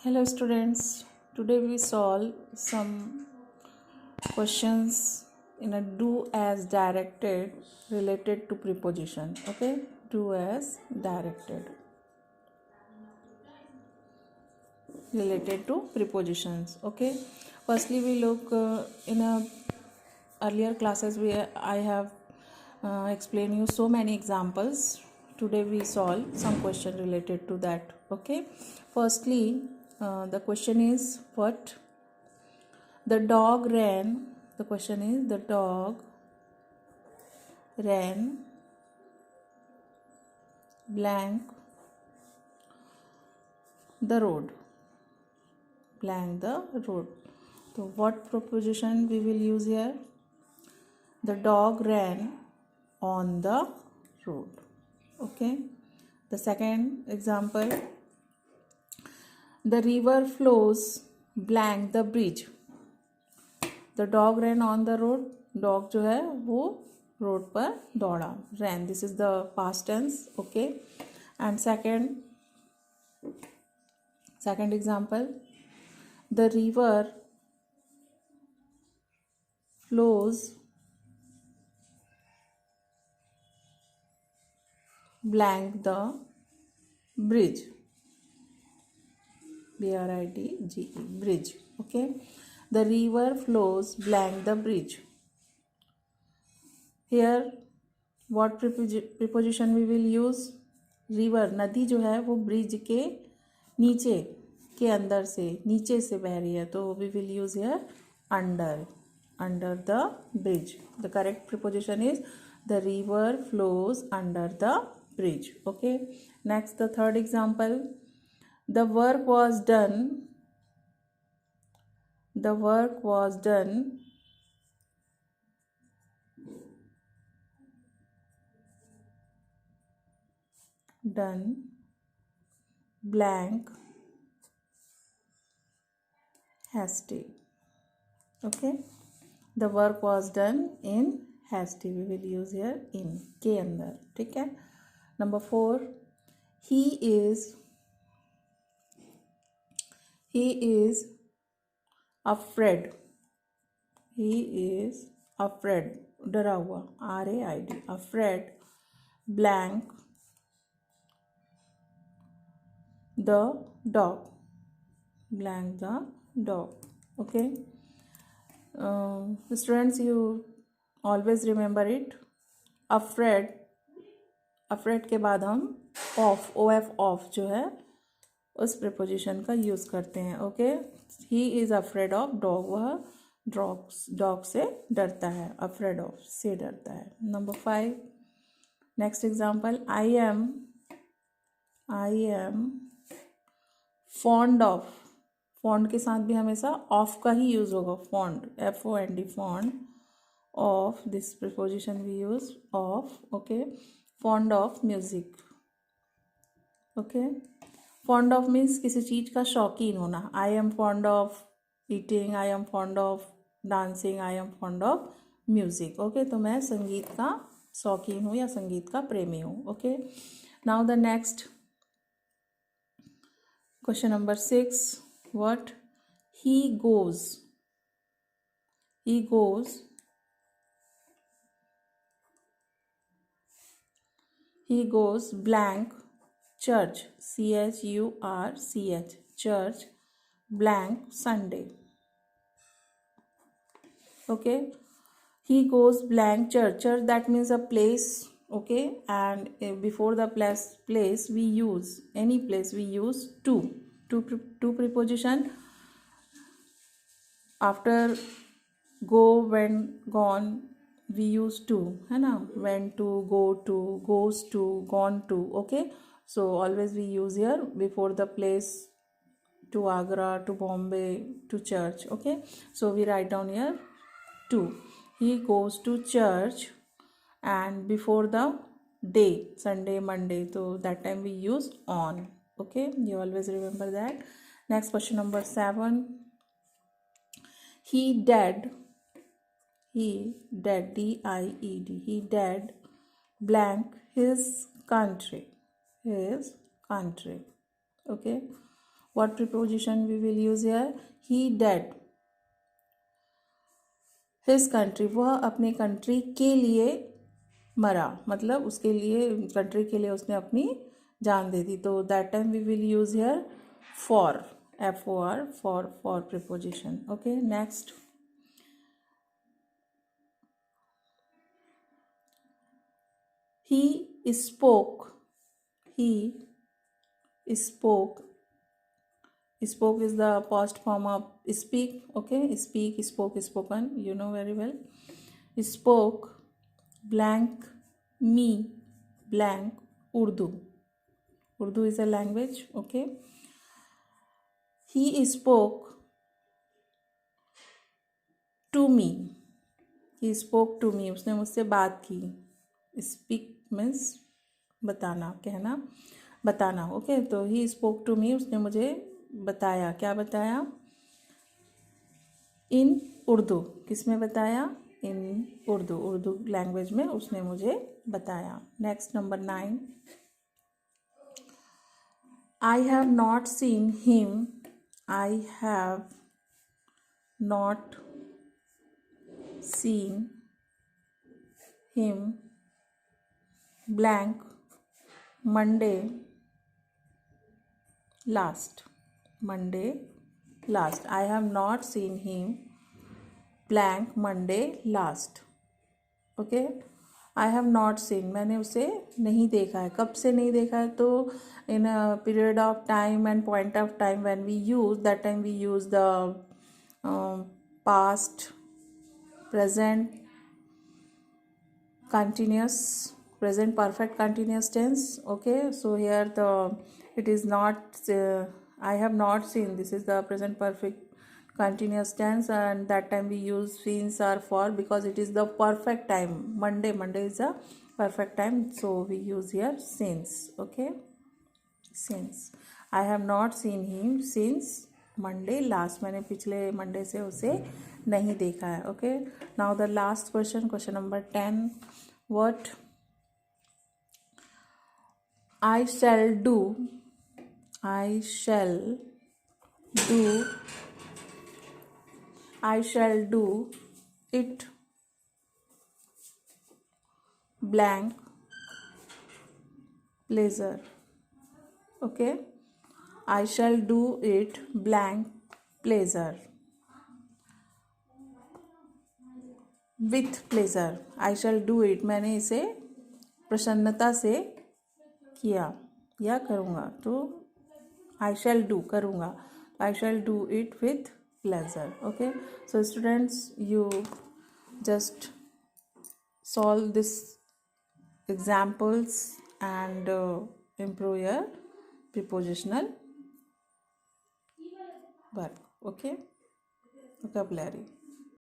Hello students, today we solve some questions in a do as directed related to preposition. Okay, do as directed related to prepositions. Okay, firstly we look in a earlier classes where I have explained you so many examples. Today we solve some question related to that. Okay, firstly the question is what. The dog ran. The question is the dog ran blank the road. Blank the road. So what preposition we will use here? The dog ran on the road. Okay. The second example. The river flows blank the bridge. The dog ran on the road. Dog जो है वो road पर दौड़ा. Ran. This is the past tense. Okay. And second example. The river flows blank the bridge. B-R-I-D-G-E. Bridge. Okay. The river flows blank the bridge. Here what preposition we will use? River. नदी जो है वो bridge के नीचे के अंदर से नीचे से बह रही है, तो we will use here under the bridge. The correct preposition is the river flows under the bridge. Okay. Next, the third example. The work was done. The work was done blank hasty. Okay. The work was done in hasty. We will use here in के अंदर. ठीक है. Number 4. He is afraid. He is afraid. डरा हुआ. R-A-I-D. Afraid blank the dog. Blank the dog. Okay. Students, you always remember it. Afraid के बाद हम off जो है उस preposition का यूज करते हैं. Okay. He is afraid of dog. वह डॉग से डरता है. अफ्रेड ऑफ से डरता है. Number 5. Next example. I am fond of. Fond के साथ भी हमेशा ऑफ का ही यूज होगा. Fond FOND fond of. This preposition we use of. Okay. Fond of music. Okay. Fond of means किसी चीज का शौकीन होना. I am fond of eating. I am fond of dancing. I am fond of music. Okay. तो मैं संगीत का शौकीन हूँ या संगीत का प्रेमी हूँ. Okay. Now the next question number 6. What? He goes blank church. CHURCH. Church blank Sunday. Okay. He goes blank church. Church, that means a place. Okay. And before the place we use any place, we use two preposition. After go, when, gone, we use to, है ना. went to, go to, goes to, gone to. Okay. So always we use here before the place, to Agra, to Bombay, to church. Okay. So we write down here to. He goes to church, and before the day, Sunday, Monday, so that time we use on. Okay. You always remember that. Next, question number 7. He dead, DIED. He dead blank his country. Okay. What preposition we will use here? He dead his country, वह अपने country के लिए मरा, मतलब उसके लिए, country के लिए उसने अपनी जान दे दी. तो that time we will use here for, FOR, for preposition. Okay, next. He spoke. He spoke. Spoke is the past form of speak. Okay, speak, spoke, spoken. You know very well. Spoke blank me blank Urdu. Urdu is a language. Okay. He spoke to me. He spoke to me. उसने मुझसे बात की. Speak means बताना, कहना, बताना. Okay, तो he spoke to me, उसने मुझे बताया. क्या बताया? इन उर्दू. किस में बताया? इन उर्दू. उर्दू लैंग्वेज में उसने मुझे बताया. Next, number 9. I have not seen him. I have not seen him blank Monday last. Monday last. I have not seen him blank Monday last. Okay. I have not seen, मैंने उसे नहीं देखा है. कब से नहीं देखा है? तो in a period of time and point of time when we use, that time we use the past, present continuous, present perfect continuous tense. Okay, so here it is not I have not seen, this is the present perfect continuous tense, and that time we use since or for, because it is the perfect time. Monday is a perfect time, so we use here since. Okay, since. I have not seen him since Monday last. मैंने पिछले Monday से उसे नहीं देखा है. Okay, now the last question, question number 10. What I shall do, I shall do, I shall do it blank pleasure. Okay, I shall do it blank pleasure. With pleasure. I shall do it, मैंने इसे प्रसन्नता से किया या करूँगा. तो I shall do, करूँगा. I shall do it with pleasure. Okay, so students, you just solve this examples and improve your prepositional work. Okay, vocabulary.